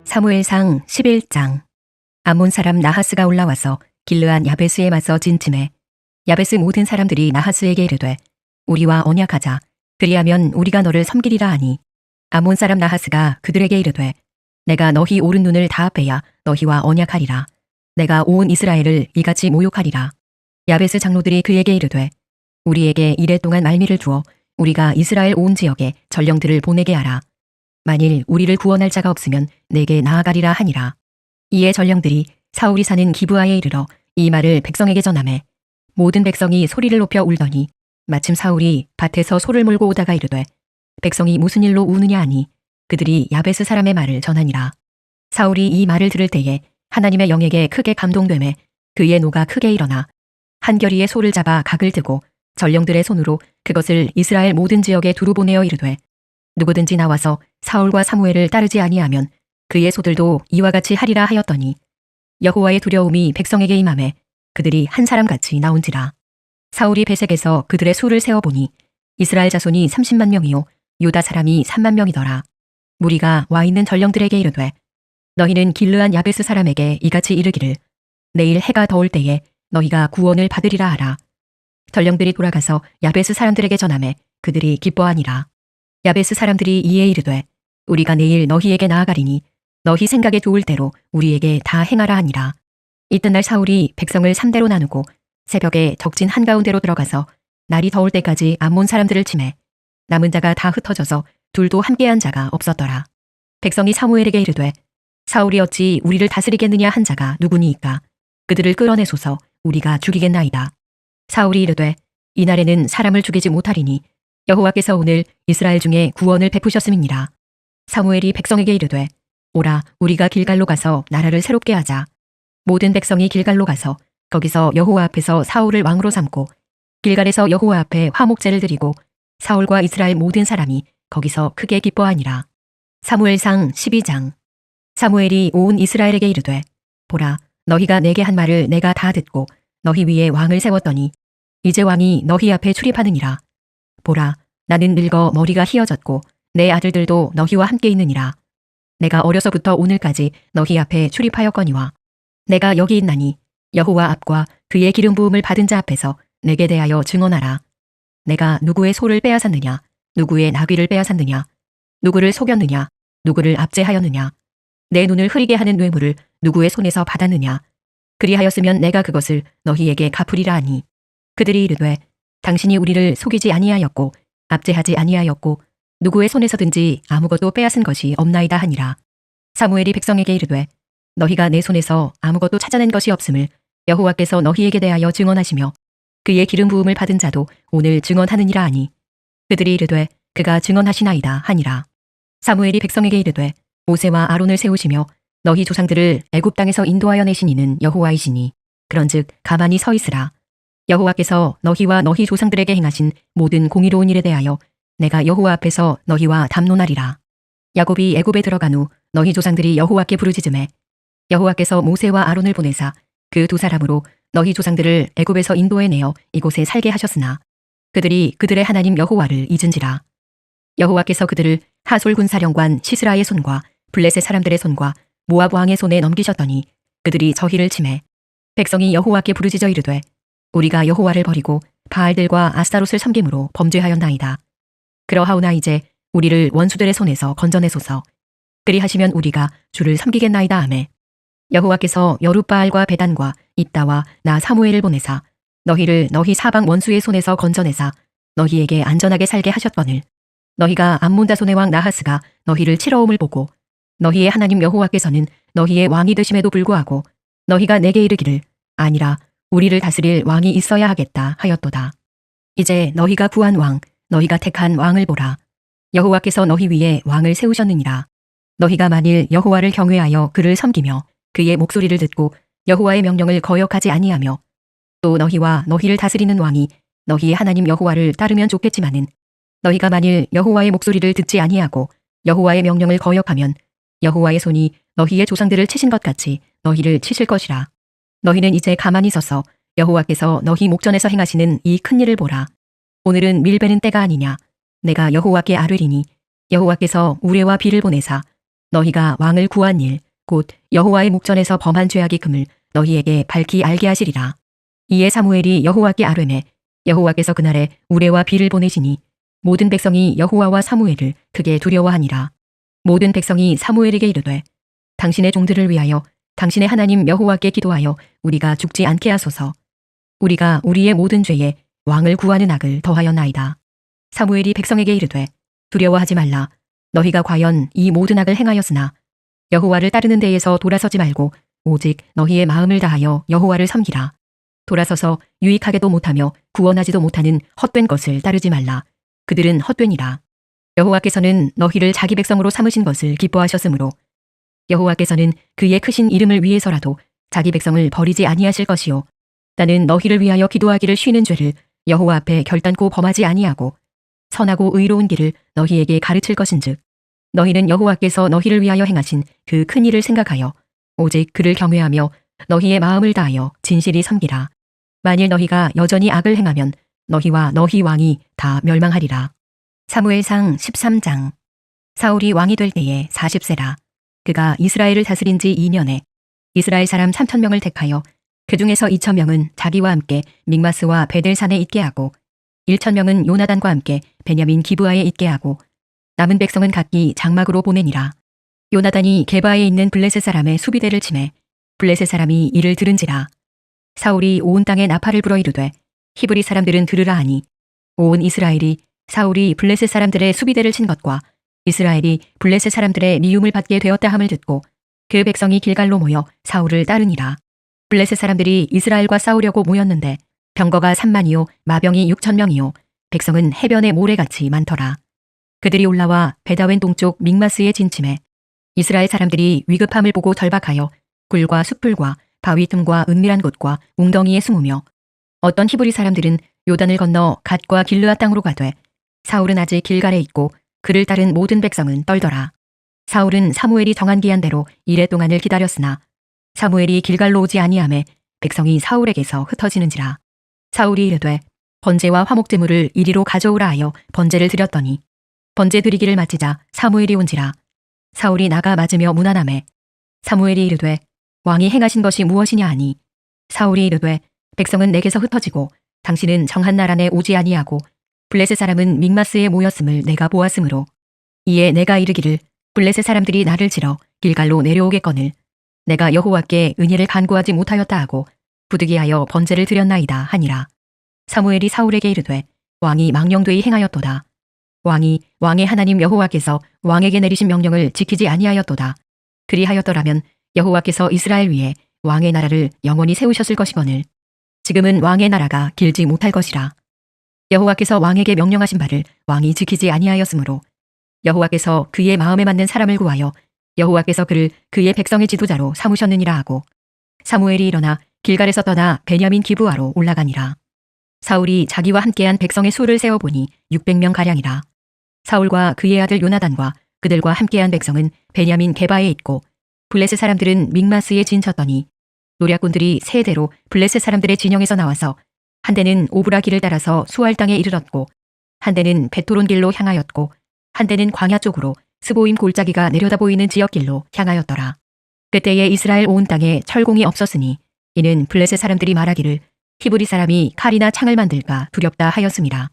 사무엘상 11장. 암몬 사람 나하스가 올라와서 길르한 야베스에 맞서 진침해 야베스 모든 사람들이 나하스에게 이르되 우리와 언약하자. 그리하면 우리가 너를 섬기리라 하니 암몬 사람 나하스가 그들에게 이르되 내가 너희 오른 눈을 다 빼야 너희와 언약하리라. 내가 온 이스라엘을 이같이 모욕하리라. 야베스 장로들이 그에게 이르되 우리에게 이래 동안 말미를 두어 우리가 이스라엘 온 지역에 전령들을 보내게 하라. 만일 우리를 구원할 자가 없으면 내게 나아가리라 하니라. 이에 전령들이 사울이 사는 기브아에 이르러 이 말을 백성에게 전하매 모든 백성이 소리를 높여 울더니 마침 사울이 밭에서 소를 몰고 오다가 이르되 백성이 무슨 일로 우느냐 하니 그들이 야베스 사람의 말을 전하니라. 사울이 이 말을 들을 때에 하나님의 영에게 크게 감동되매 그의 노가 크게 일어나 한 겨리의 소를 잡아 각을 뜨고 전령들의 손으로 그것을 이스라엘 모든 지역에 두루 보내어 이르되 누구든지 나와서 사울과 사무엘을 따르지 아니하면 그의 소들도 이와 같이 하리라 하였더니 여호와의 두려움이 백성에게 임하매 그들이 한 사람같이 나온지라. 사울이 베색에서 그들의 수를 세어보니 이스라엘 자손이 30만 명이요 유다 사람이 3만 명이더라. 무리가 와 있는 전령들에게 이르되 너희는 길르한 야베스 사람에게 이같이 이르기를 내일 해가 더울 때에 너희가 구원을 받으리라 하라. 전령들이 돌아가서 야베스 사람들에게 전하매 그들이 기뻐하니라. 야베스 사람들이 이에 이르되 우리가 내일 너희에게 나아가리니 너희 생각에 좋을 대로 우리에게 다 행하라 하니라. 이튿날 사울이 백성을 3대로 나누고 새벽에 적진 한가운데로 들어가서 날이 더울 때까지 암몬 사람들을 치매 남은 자가 다 흩어져서 둘도 함께한 자가 없었더라. 백성이 사무엘에게 이르되 사울이 어찌 우리를 다스리겠느냐 한 자가 누구니이까 그들을 끌어내소서 우리가 죽이겠나이다. 사울이 이르되 이날에는 사람을 죽이지 못하리니 여호와께서 오늘 이스라엘 중에 구원을 베푸셨음이니라. 사무엘이 백성에게 이르되 오라 우리가 길갈로 가서 나라를 새롭게 하자. 모든 백성이 길갈로 가서 거기서 여호와 앞에서 사울을 왕으로 삼고 길갈에서 여호와 앞에 화목제를 드리고 사울과 이스라엘 모든 사람이 거기서 크게 기뻐하니라. 사무엘상 12장. 사무엘이 온 이스라엘에게 이르되 보라 너희가 내게 한 말을 내가 다 듣고 너희 위에 왕을 세웠더니 이제 왕이 너희 앞에 출입하느니라. 보라 나는 늙어 머리가 희어졌고 내 아들들도 너희와 함께 있느니라. 내가 어려서부터 오늘까지 너희 앞에 출입하였거니와 내가 여기 있나니 여호와 앞과 그의 기름 부음을 받은 자 앞에서 내게 대하여 증언하라. 내가 누구의 소를 빼앗았느냐 누구의 나귀를 빼앗았느냐 누구를 속였느냐 누구를 압제하였느냐 내 눈을 흐리게 하는 뇌물을 누구의 손에서 받았느냐 그리하였으면 내가 그것을 너희에게 갚으리라 하니 그들이 이르되 당신이 우리를 속이지 아니하였고 압제하지 아니하였고 누구의 손에서든지 아무것도 빼앗은 것이 없나이다 하니라. 사무엘이 백성에게 이르되 너희가 내 손에서 아무것도 찾아낸 것이 없음을 여호와께서 너희에게 대하여 증언하시며 그의 기름 부음을 받은 자도 오늘 증언하느니라 하니 그들이 이르되 그가 증언하시나이다 하니라. 사무엘이 백성에게 이르되 모세와 아론을 세우시며 너희 조상들을 애굽 땅에서 인도하여 내신 이는 여호와이시니 그런즉 가만히 서 있으라. 여호와께서 너희와 너희 조상들에게 행하신 모든 공의로운 일에 대하여 내가 여호와 앞에서 너희와 담론하리라. 야곱이 애굽에 들어간 후 너희 조상들이 여호와께 부르짖음에 여호와께서 모세와 아론을 보내사 그 두 사람으로 너희 조상들을 애굽에서 인도해내어 이곳에 살게 하셨으나 그들이 그들의 하나님 여호와를 잊은지라. 여호와께서 그들을 하솔 군사령관 시스라의 손과 블레셋 사람들의 손과 모압 왕의 손에 넘기셨더니 그들이 저희를 치매 백성이 여호와께 부르짖어 이르되 우리가 여호와를 버리고 바알들과 아스타롯을 섬김으로 범죄하였나이다. 그러하오나 이제 우리를 원수들의 손에서 건져내소서. 그리하시면 우리가 주를 섬기겠나이다 하매 여호와께서 여룻바알과 베단과 입다와 나 사무엘을 보내사 너희를 너희 사방 원수의 손에서 건져내사 너희에게 안전하게 살게 하셨거늘 너희가 암몬 자손의 왕 나하스가 너희를 치러옴을 보고 너희의 하나님 여호와께서는 너희의 왕이 되심에도 불구하고 너희가 내게 이르기를 아니라 우리를 다스릴 왕이 있어야 하겠다 하였도다. 이제 너희가 구한 왕 너희가 택한 왕을 보라. 여호와께서 너희 위에 왕을 세우셨느니라. 너희가 만일 여호와를 경외하여 그를 섬기며 그의 목소리를 듣고 여호와의 명령을 거역하지 아니하며 또 너희와 너희를 다스리는 왕이 너희의 하나님 여호와를 따르면 좋겠지만은 너희가 만일 여호와의 목소리를 듣지 아니하고 여호와의 명령을 거역하면 여호와의 손이 너희의 조상들을 치신 것 같이 너희를 치실 것이라. 너희는 이제 가만히 서서 여호와께서 너희 목전에서 행하시는 이 큰 일을 보라. 오늘은 밀베는 때가 아니냐. 내가 여호와께 아뢰리니 여호와께서 우레와 비를 보내사 너희가 왕을 구한 일 곧 여호와의 목전에서 범한 죄악이 금을 너희에게 밝히 알게 하시리라. 이에 사무엘이 여호와께 아뢰매 여호와께서 그날에 우레와 비를 보내시니 모든 백성이 여호와와 사무엘을 크게 두려워하니라. 모든 백성이 사무엘에게 이르되 당신의 종들을 위하여 당신의 하나님 여호와께 기도하여 우리가 죽지 않게 하소서. 우리가 우리의 모든 죄에 왕을 구하는 악을 더하였나이다. 사무엘이 백성에게 이르되 두려워하지 말라. 너희가 과연 이 모든 악을 행하였으나 여호와를 따르는 데에서 돌아서지 말고 오직 너희의 마음을 다하여 여호와를 섬기라. 돌아서서 유익하게도 못하며 구원하지도 못하는 헛된 것을 따르지 말라. 그들은 헛되니라. 여호와께서는 너희를 자기 백성으로 삼으신 것을 기뻐하셨으므로 여호와께서는 그의 크신 이름을 위해서라도 자기 백성을 버리지 아니하실 것이요. 나는 너희를 위하여 기도하기를 쉬는 죄를 여호와 앞에 결단코 범하지 아니하고 선하고 의로운 길을 너희에게 가르칠 것인즉 너희는 여호와께서 너희를 위하여 행하신 그 큰 일을 생각하여 오직 그를 경외하며 너희의 마음을 다하여 진실이 섬기라. 만일 너희가 여전히 악을 행하면 너희와 너희 왕이 다 멸망하리라. 사무엘상 13장. 사울이 왕이 될 때에 40세라. 그가 이스라엘을 다스린 지 2년에 이스라엘 사람 3,000명을 택하여 그 중에서 2,000명은 자기와 함께 믹마스와 베델산에 있게 하고 1,000명은 요나단과 함께 베냐민 기브아에 있게 하고 남은 백성은 각기 장막으로 보내니라. 요나단이 게바에 있는 블레셋 사람의 수비대를 치매 블레셋 사람이 이를 들은지라. 사울이 온 땅에 나팔을 불어 이르되 히브리 사람들은 들으라 하니 온 이스라엘이 사울이 블레셋 사람들의 수비대를 친 것과 이스라엘이 블레셋 사람들의 미움을 받게 되었다 함을 듣고 그 백성이 길갈로 모여 사울을 따르니라. 블레셋 사람들이 이스라엘과 싸우려고 모였는데 병거가 3만이요 마병이 6,000명이요 백성은 해변의 모래같이 많더라. 그들이 올라와 베다웬 동쪽 믹마스에 진침해 이스라엘 사람들이 위급함을 보고 절박하여 굴과 숲풀과 바위 틈과 은밀한 곳과 웅덩이에 숨으며 어떤 히브리 사람들은 요단을 건너 갓과 길르앗 땅으로 가되 사울은 아직 길갈에 있고 그를 따른 모든 백성은 떨더라. 사울은 사무엘이 정한 기한대로 이레 동안을 기다렸으나 사무엘이 길갈로 오지 아니하매 백성이 사울에게서 흩어지는지라. 사울이 이르되 번제와 화목제물을 이리로 가져오라 하여 번제를 드렸더니 번제 드리기를 마치자 사무엘이 온지라. 사울이 나가 맞으며 문안하매 사무엘이 이르되 왕이 행하신 것이 무엇이냐 하니 사울이 이르되 백성은 내게서 흩어지고 당신은 정한 날 안에 오지 아니하고 블레셋 사람은 믹마스에 모였음을 내가 보았으므로 이에 내가 이르기를 블레셋 사람들이 나를 치러 길갈로 내려오겠거늘 내가 여호와께 은혜를 간구하지 못하였다 하고 부득이하여 번제를 드렸나이다 하니라. 사무엘이 사울에게 이르되 왕이 망령되이 행하였도다. 왕이 왕의 하나님 여호와께서 왕에게 내리신 명령을 지키지 아니하였도다. 그리하였더라면 여호와께서 이스라엘 위에 왕의 나라를 영원히 세우셨을 것이거늘 지금은 왕의 나라가 길지 못할 것이라. 여호와께서 왕에게 명령하신 바를 왕이 지키지 아니하였으므로 여호와께서 그의 마음에 맞는 사람을 구하여 여호와께서 그를 그의 백성의 지도자로 삼으셨느니라 하고 사무엘이 일어나 길갈에서 떠나 베냐민 기브아로 올라가니라. 사울이 자기와 함께한 백성의 수를 세어보니 600명가량이라. 사울과 그의 아들 요나단과 그들과 함께한 백성은 베냐민 게바에 있고 블레셋 사람들은 믹마스에 진쳤더니 노략군들이 세 대로 블레셋 사람들의 진영에서 나와서 한 대는 오브라 길을 따라서 수알 땅에 이르렀고 한 대는 베토론 길로 향하였고 한 대는 광야 쪽으로 스보임 골짜기가 내려다 보이는 지역길로 향하였더라. 그때에 이스라엘 온 땅에 철공이 없었으니 이는 블레셋 사람들이 말하기를 히브리 사람이 칼이나 창을 만들까 두렵다 하였음이라.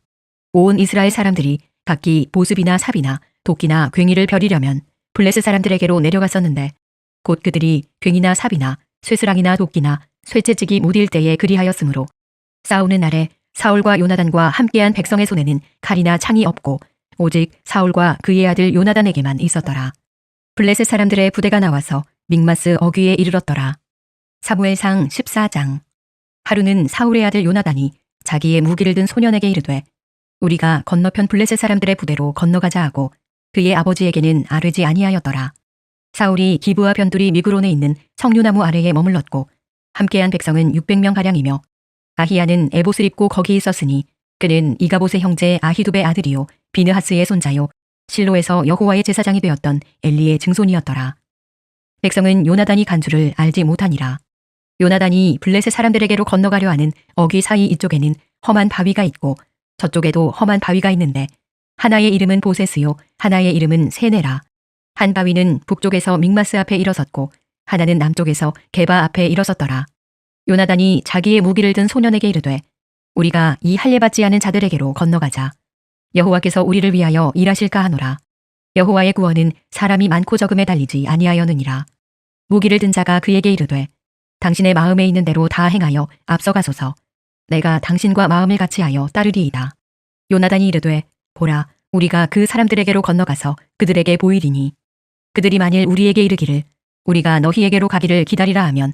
온 이스라엘 사람들이 각기 보습이나 삽이나 도끼나 괭이를 벼리려면 블레셋 사람들에게로 내려갔었는데 곧 그들이 괭이나 삽이나 쇠스랑이나 도끼나 쇠채찍이 무딜 때에 그리하였으므로 싸우는 날에 사울과 요나단과 함께한 백성의 손에는 칼이나 창이 없고 오직 사울과 그의 아들 요나단에게만 있었더라. 블레셋 사람들의 부대가 나와서 믹마스 어귀에 이르렀더라. 사무엘상 14장. 하루는 사울의 아들 요나단이 자기의 무기를 든 소년에게 이르되 우리가 건너편 블레셋 사람들의 부대로 건너가자 하고 그의 아버지에게는 아뢰지 아니하였더라. 사울이 기브아 변두리 미그론에 있는 석류나무 아래에 머물렀고 함께한 백성은 600명가량이며 아히야는 에봇을 입고 거기 있었으니 그는 이가봇의 형제 아히두베 아들이요 비느하스의 손자요 실로에서 여호와의 제사장이 되었던 엘리의 증손이었더라. 백성은 요나단이 간 줄을 알지 못하니라. 요나단이 블레셋 사람들에게로 건너가려 하는 어귀 사이 이쪽에는 험한 바위가 있고 저쪽에도 험한 바위가 있는데 하나의 이름은 보세스요 하나의 이름은 세네라. 한 바위는 북쪽에서 믹마스 앞에 일어섰고 하나는 남쪽에서 게바 앞에 일어섰더라. 요나단이 자기의 무기를 든 소년에게 이르되 우리가 이 할례받지 않은 자들에게로 건너가자. 여호와께서 우리를 위하여 일하실까 하노라. 여호와의 구원은 사람이 많고 적음에 달리지 아니하여느니라. 무기를 든 자가 그에게 이르되 당신의 마음에 있는 대로 다 행하여 앞서가소서. 내가 당신과 마음을 같이하여 따르리이다. 요나단이 이르되 보라 우리가 그 사람들에게로 건너가서 그들에게 보이리니 그들이 만일 우리에게 이르기를 우리가 너희에게로 가기를 기다리라 하면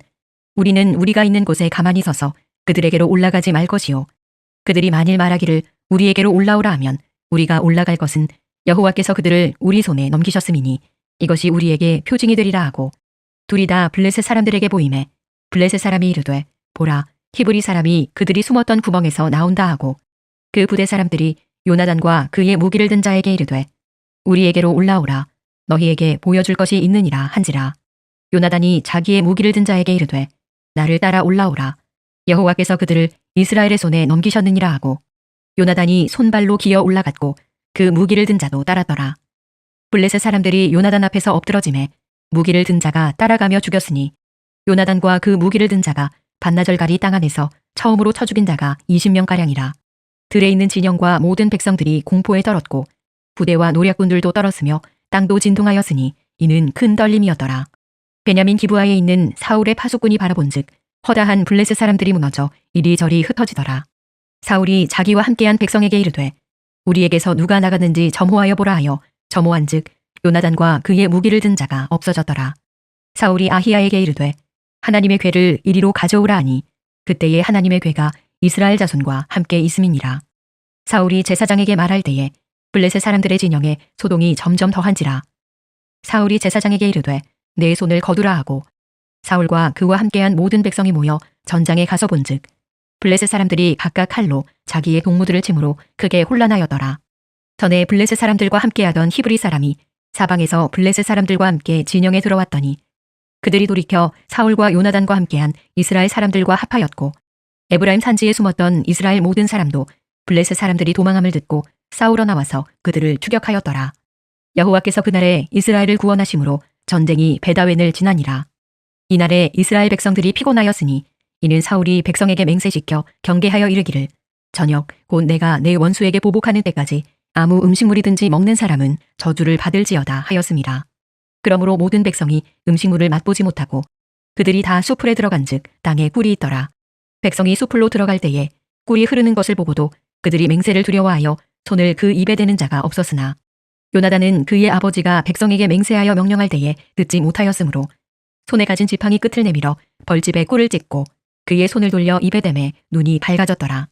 우리는 우리가 있는 곳에 가만히 서서 그들에게로 올라가지 말 것이요 그들이 만일 말하기를 우리에게로 올라오라 하면 우리가 올라갈 것은 여호와께서 그들을 우리 손에 넘기셨음이니 이것이 우리에게 표징이 되리라 하고 둘이 다 블레셋 사람들에게 보이매 블레셋 사람이 이르되 보라 히브리 사람이 그들이 숨었던 구멍에서 나온다 하고 그 부대 사람들이 요나단과 그의 무기를 든 자에게 이르되 우리에게로 올라오라 너희에게 보여줄 것이 있느니라 한지라. 요나단이 자기의 무기를 든 자에게 이르되 나를 따라 올라오라 여호와께서 그들을 이스라엘의 손에 넘기셨느니라 하고 요나단이 손발로 기어 올라갔고 그 무기를 든 자도 따랐더라. 블레셋 사람들이 요나단 앞에서 엎드러짐에 무기를 든 자가 따라가며 죽였으니 요나단과 그 무기를 든 자가 반나절가리 땅 안에서 처음으로 쳐 죽인 자가 20명가량이라. 들에 있는 진영과 모든 백성들이 공포에 떨었고 부대와 노략군들도 떨었으며 땅도 진동하였으니 이는 큰 떨림이었더라. 베냐민 기브아에 있는 사울의 파수꾼이 바라본즉 허다한 블레셋 사람들이 무너져 이리저리 흩어지더라. 사울이 자기와 함께한 백성에게 이르되 우리에게서 누가 나갔는지 점호하여 보라 하여 점호한즉 요나단과 그의 무기를 든 자가 없어졌더라. 사울이 아히야에게 이르되 하나님의 궤를 이리로 가져오라 하니 그때에 하나님의 궤가 이스라엘 자손과 함께 있음이니라. 사울이 제사장에게 말할 때에 블레셋 사람들의 진영에 소동이 점점 더한지라. 사울이 제사장에게 이르되 내 손을 거두라 하고 사울과 그와 함께한 모든 백성이 모여 전장에 가서 본즉 블레셋 사람들이 각각 칼로 자기의 동무들을 치므로 크게 혼란하였더라. 전에 블레셋 사람들과 함께하던 히브리 사람이 사방에서 블레셋 사람들과 함께 진영에 들어왔더니 그들이 돌이켜 사울과 요나단과 함께한 이스라엘 사람들과 합하였고 에브라임 산지에 숨었던 이스라엘 모든 사람도 블레셋 사람들이 도망함을 듣고 싸우러 나와서 그들을 추격하였더라. 여호와께서 그날에 이스라엘을 구원하심으로 전쟁이 베다웬을 지나니라. 이날에 이스라엘 백성들이 피곤하였으니 이는 사울이 백성에게 맹세시켜 경계하여 이르기를 저녁 곧 내가 내 원수에게 보복하는 때까지 아무 음식물이든지 먹는 사람은 저주를 받을지어다 하였음이라. 그러므로 모든 백성이 음식물을 맛보지 못하고 그들이 다 수풀에 들어간즉 땅에 꿀이 있더라. 백성이 수풀로 들어갈 때에 꿀이 흐르는 것을 보고도 그들이 맹세를 두려워하여 손을 그 입에 대는 자가 없었으나 요나단은 그의 아버지가 백성에게 맹세하여 명령할 때에 듣지 못하였으므로 손에 가진 지팡이 끝을 내밀어 벌집에 꿀을 찍고 그의 손을 돌려 입에 대매 눈이 밝아졌더라.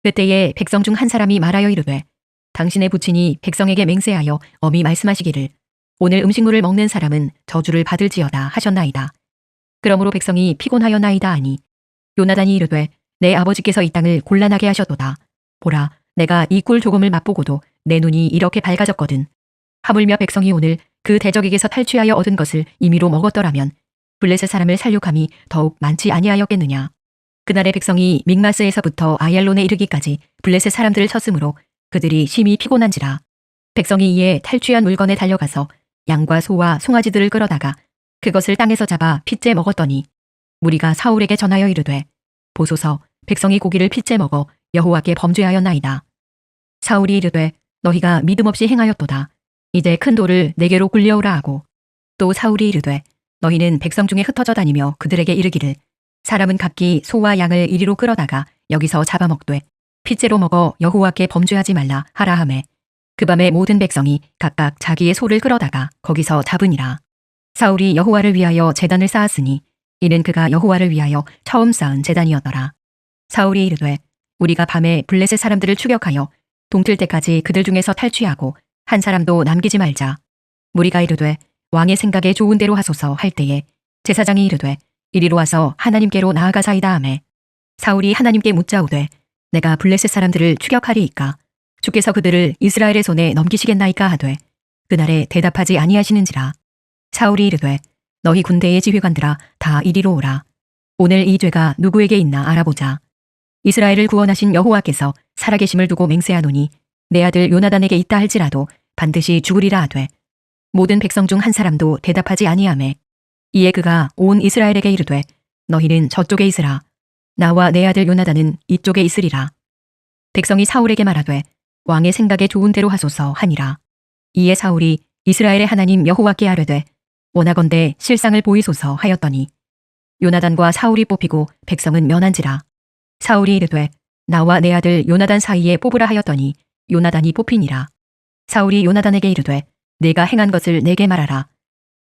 그때에 백성 중 한 사람이 말하여 이르되 당신의 부친이 백성에게 맹세하여 엄히 말씀하시기를 오늘 음식물을 먹는 사람은 저주를 받을지어다 하셨나이다. 그러므로 백성이 피곤하였나이다 하니 요나단이 이르되 내 아버지께서 이 땅을 곤란하게 하셨도다. 보라 내가 이 꿀 조금을 맛보고도 내 눈이 이렇게 밝아졌거든. 하물며 백성이 오늘 그 대적에게서 탈취하여 얻은 것을 임의로 먹었더라면 블레셋 사람을 살육함이 더욱 많지 아니하였겠느냐. 그날의 백성이 믹마스에서부터 아얄론에 이르기까지 블레셋 사람들을 쳤으므로 그들이 심히 피곤한지라. 백성이 이에 탈취한 물건에 달려가서 양과 소와 송아지들을 끌어다가 그것을 땅에서 잡아 핏째 먹었더니 무리가 사울에게 전하여 이르되 보소서 백성이 고기를 핏째 먹어 여호와께 범죄하였나이다. 사울이 이르되 너희가 믿음 없이 행하였도다. 이제 큰 돌을 내게로 굴려오라 하고 또 사울이 이르되 너희는 백성 중에 흩어져 다니며 그들에게 이르기를 사람은 각기 소와 양을 이리로 끌어다가 여기서 잡아먹되 핏째로 먹어 여호와께 범죄하지 말라 하라 하매 그 밤에 모든 백성이 각각 자기의 소를 끌어다가 거기서 잡으니라. 사울이 여호와를 위하여 제단을 쌓았으니 이는 그가 여호와를 위하여 처음 쌓은 제단이었더라. 사울이 이르되 우리가 밤에 블레셋 사람들을 추격하여 동틀 때까지 그들 중에서 탈취하고 한 사람도 남기지 말자. 무리가 이르되 왕의 생각에 좋은 대로 하소서 할 때에 제사장이 이르되 이리로 와서 하나님께로 나아가사이다 하매 사울이 하나님께 묻자오되 내가 블레셋 사람들을 추격하리이까 주께서 그들을 이스라엘의 손에 넘기시겠나이까 하되 그날에 대답하지 아니하시는지라. 사울이 이르되 너희 군대의 지휘관들아 다 이리로 오라. 오늘 이 죄가 누구에게 있나 알아보자. 이스라엘을 구원하신 여호와께서 살아계심을 두고 맹세하노니 내 아들 요나단에게 있다 할지라도 반드시 죽으리라 하되 모든 백성 중 한 사람도 대답하지 아니하매 이에 그가 온 이스라엘에게 이르되 너희는 저쪽에 있으라 나와 내 아들 요나단은 이쪽에 있으리라. 백성이 사울에게 말하되 왕의 생각에 좋은 대로 하소서 하니라. 이에 사울이 이스라엘의 하나님 여호와께 아뢰되 원하건대 실상을 보이소서 하였더니 요나단과 사울이 뽑히고 백성은 면한지라. 사울이 이르되 나와 내 아들 요나단 사이에 뽑으라 하였더니 요나단이 뽑히니라. 사울이 요나단에게 이르되 내가 행한 것을 내게 말하라.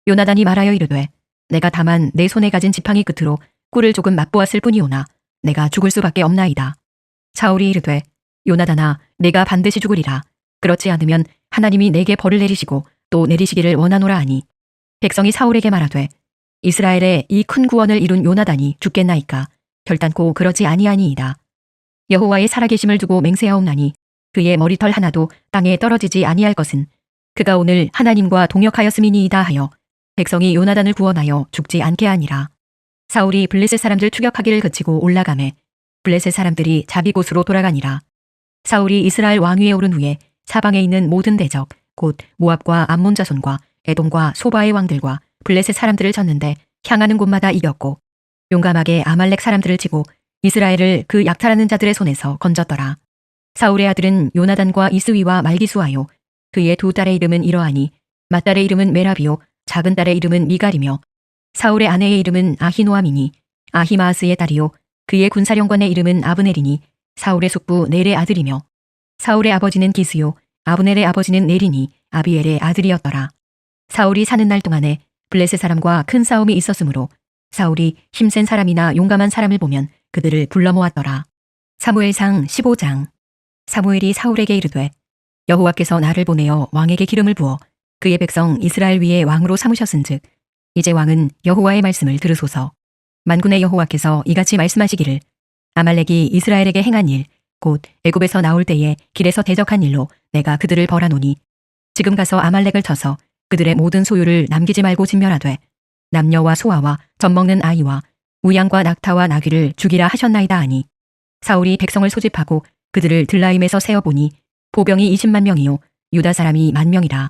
요나단이 말하여 이르되 내가 다만 내 손에 가진 지팡이 끝으로 꿀을 조금 맛보았을 뿐이오나 내가 죽을 수밖에 없나이다. 사울이 이르되 요나단아 내가 반드시 죽으리라. 그렇지 않으면 하나님이 내게 벌을 내리시고 또 내리시기를 원하노라 하니 백성이 사울에게 말하되 이스라엘의 이 큰 구원을 이룬 요나단이 죽겠나이까 결단코 그러지 아니하니이다. 여호와의 살아계심을 두고 맹세하옵나니 그의 머리털 하나도 땅에 떨어지지 아니할 것은 그가 오늘 하나님과 동역하였음이니이다 하여 백성이 요나단을 구원하여 죽지 않게 하니라. 사울이 블레셋 사람들 추격하기를 그치고 올라가매 블레셋 사람들이 자기 곳으로 돌아가니라. 사울이 이스라엘 왕위에 오른 후에 사방에 있는 모든 대적 곧 모압과 암몬 자손과 에돔과 소바의 왕들과 블레셋 사람들을 쳤는데 향하는 곳마다 이겼고 용감하게 아말렉 사람들을 치고 이스라엘을 그 약탈하는 자들의 손에서 건졌더라. 사울의 아들은 요나단과 이스위와 말기수하요 그의 두 딸의 이름은 이러하니 맏딸의 이름은 메라비요 작은 딸의 이름은 미갈이며 사울의 아내의 이름은 아히노아미니 아히마아스의 딸이요 그의 군사령관의 이름은 아브넬이니 사울의 숙부 넬의 아들이며 사울의 아버지는 기스요 아브넬의 아버지는 넬이니 아비엘의 아들이었더라. 사울이 사는 날 동안에 블레셋 사람과 큰 싸움이 있었으므로 사울이 힘센 사람이나 용감한 사람을 보면 그들을 불러 모았더라. 사무엘상 15장. 사무엘이 사울에게 이르되 여호와께서 나를 보내어 왕에게 기름을 부어 그의 백성 이스라엘 위에 왕으로 삼으셨은즉 이제 왕은 여호와의 말씀을 들으소서. 만군의 여호와께서 이같이 말씀하시기를 아말렉이 이스라엘에게 행한 일 곧 애굽에서 나올 때에 길에서 대적한 일로 내가 그들을 벌하노니 지금 가서 아말렉을 쳐서 그들의 모든 소유를 남기지 말고 진멸하되 남녀와 소아와 젖먹는 아이와 우양과 낙타와 나귀를 죽이라 하셨나이다 하니 사울이 백성을 소집하고 그들을 들라임에서 세어보니 보병이 20만 명이요 유다 사람이 10,000명이라.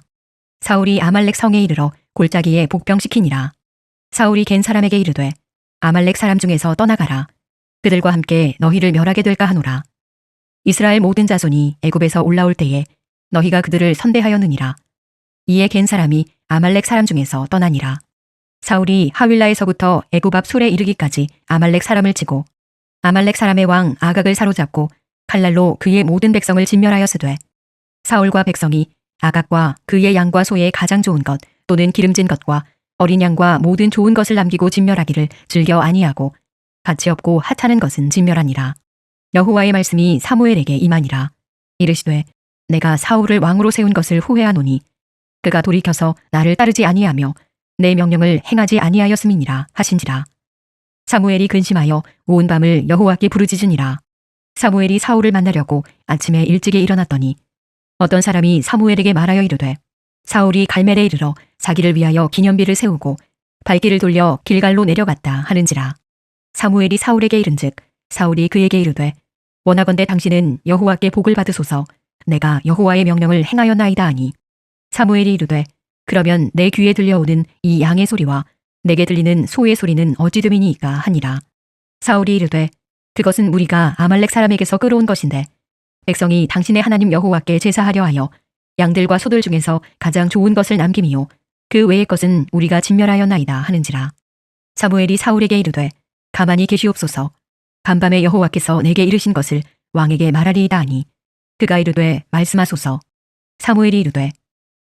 사울이 아말렉 성에 이르러 골짜기에 복병시키니라. 사울이 겐 사람에게 이르되 아말렉 사람 중에서 떠나가라. 그들과 함께 너희를 멸하게 될까 하노라. 이스라엘 모든 자손이 애굽에서 올라올 때에 너희가 그들을 선대하였느니라. 이에 겐 사람이 아말렉 사람 중에서 떠나니라. 사울이 하윌라에서부터 애굽 앞 술에 이르기까지 아말렉 사람을 치고 아말렉 사람의 왕 아각을 사로잡고 칼날로 그의 모든 백성을 진멸하였으되 사울과 백성이 아각과 그의 양과 소의 가장 좋은 것 또는 기름진 것과 어린 양과 모든 좋은 것을 남기고 진멸하기를 즐겨 아니하고 가치 없고 핫하는 것은 진멸하니라. 여호와의 말씀이 사무엘에게 임하니라. 이르시되 내가 사울을 왕으로 세운 것을 후회하노니 그가 돌이켜서 나를 따르지 아니하며 내 명령을 행하지 아니하였음이니라 하신지라. 사무엘이 근심하여 온 밤을 여호와께 부르짖으니라. 사무엘이 사울을 만나려고 아침에 일찍이 일어났더니 어떤 사람이 사무엘에게 말하여 이르되 사울이 갈멜에 이르러 자기를 위하여 기념비를 세우고 발길을 돌려 길갈로 내려갔다 하는지라. 사무엘이 사울에게 이른즉 사울이 그에게 이르되 원하건대 당신은 여호와께 복을 받으소서. 내가 여호와의 명령을 행하였나이다 하니 사무엘이 이르되 그러면 내 귀에 들려오는 이 양의 소리와 내게 들리는 소의 소리는 어찌 됨이니이까 하니라. 사울이 이르되 그것은 우리가 아말렉 사람에게서 끌어온 것인데 백성이 당신의 하나님 여호와께 제사하려 하여 양들과 소들 중에서 가장 좋은 것을 남김이요 그 외의 것은 우리가 진멸하였나이다 하는지라. 사무엘이 사울에게 이르되 가만히 계시옵소서. 간밤에 여호와께서 내게 이르신 것을 왕에게 말하리이다 하니 그가 이르되 말씀하소서. 사무엘이 이르되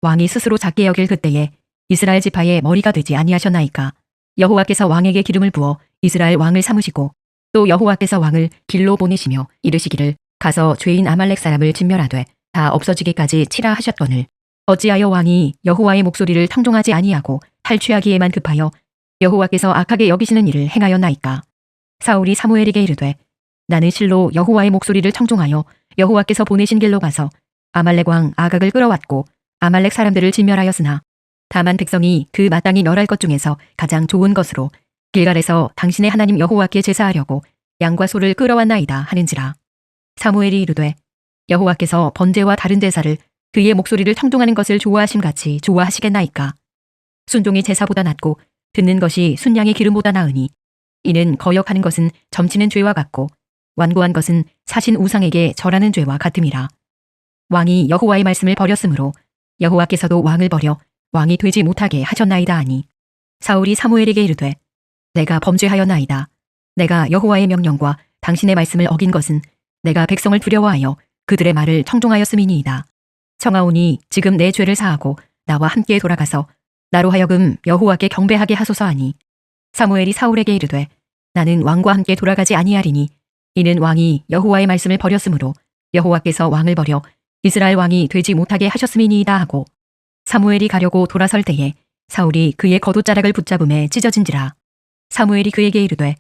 왕이 스스로 작게 여길 그때에 이스라엘 지파의 머리가 되지 아니하셨나이까. 여호와께서 왕에게 기름을 부어 이스라엘 왕을 삼으시고 또 여호와께서 왕을 길로 보내시며 이르시기를 가서 죄인 아말렉 사람을 진멸하되 다 없어지기까지 치라 하셨거늘 어찌하여 왕이 여호와의 목소리를 청종하지 아니하고 탈취하기에만 급하여 여호와께서 악하게 여기시는 일을 행하였나이까. 사울이 사무엘에게 이르되 나는 실로 여호와의 목소리를 청종하여 여호와께서 보내신 길로 가서 아말렉 왕 아각을 끌어왔고 아말렉 사람들을 진멸하였으나 다만 백성이 그 마땅히 멸할 것 중에서 가장 좋은 것으로 길갈에서 당신의 하나님 여호와께 제사하려고 양과 소를 끌어왔나이다 하는지라. 사무엘이 이르되 여호와께서 번제와 다른 제사를 그의 목소리를 청종하는 것을 좋아하심같이 좋아하시겠나이까. 순종이 제사보다 낫고 듣는 것이 순양의 기름보다 나으니 이는 거역하는 것은 점치는 죄와 같고 완고한 것은 사신 우상에게 절하는 죄와 같음이라. 왕이 여호와의 말씀을 버렸으므로 여호와께서도 왕을 버려 왕이 되지 못하게 하셨나이다 하니 사울이 사무엘에게 이르되 내가 범죄하였나이다. 내가 여호와의 명령과 당신의 말씀을 어긴 것은 내가 백성을 두려워하여 그들의 말을 청종하였음이니이다. 청하오니 지금 내 죄를 사하고 나와 함께 돌아가서 나로 하여금 여호와께 경배하게 하소서 하니 사무엘이 사울에게 이르되 나는 왕과 함께 돌아가지 아니하리니 이는 왕이 여호와의 말씀을 버렸으므로 여호와께서 왕을 버려 이스라엘 왕이 되지 못하게 하셨음이니이다 하고 사무엘이 가려고 돌아설 때에 사울이 그의 겉옷자락을 붙잡음에 찢어진지라. 사무엘이 그에게 이르되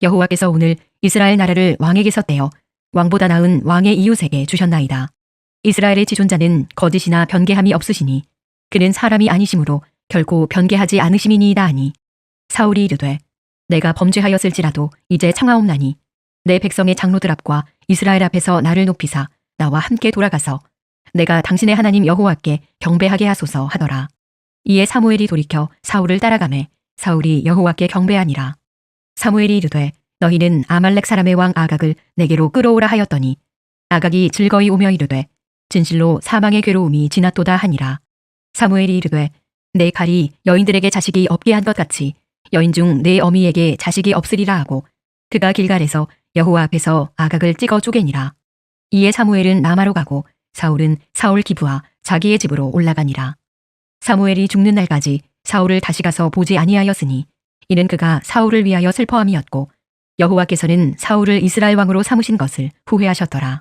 여호와께서 오늘 이스라엘 나라를 왕에게서 떼어 왕보다 나은 왕의 이웃에게 주셨나이다. 이스라엘의 지존자는 거짓이나 변개함이 없으시니 그는 사람이 아니심으로 결코 변개하지 않으심이니이다 하니 사울이 이르되 내가 범죄하였을지라도 이제 청하옵나니 내 백성의 장로들 앞과 이스라엘 앞에서 나를 높이사 나와 함께 돌아가서 내가 당신의 하나님 여호와께 경배하게 하소서 하더라. 이에 사무엘이 돌이켜 사울을 따라가매 사울이 여호와께 경배하니라. 사무엘이 이르되 너희는 아말렉 사람의 왕 아각을 내게로 끌어오라 하였더니 아각이 즐거이 오며 이르되 진실로 사망의 괴로움이 지났도다 하니라. 사무엘이 이르되 내 칼이 여인들에게 자식이 없게 한 것 같이 여인 중 내 어미에게 자식이 없으리라 하고 그가 길갈에서 여호와 앞에서 아각을 찍어 쪼개니라. 이에 사무엘은 라마로 가고 사울은 사울 기브와 자기의 집으로 올라가니라. 사무엘이 죽는 날까지 사울을 다시 가서 보지 아니하였으니 이는 그가 사울을 위하여 슬퍼함이었고 여호와께서는 사울을 이스라엘 왕으로 삼으신 것을 후회하셨더라.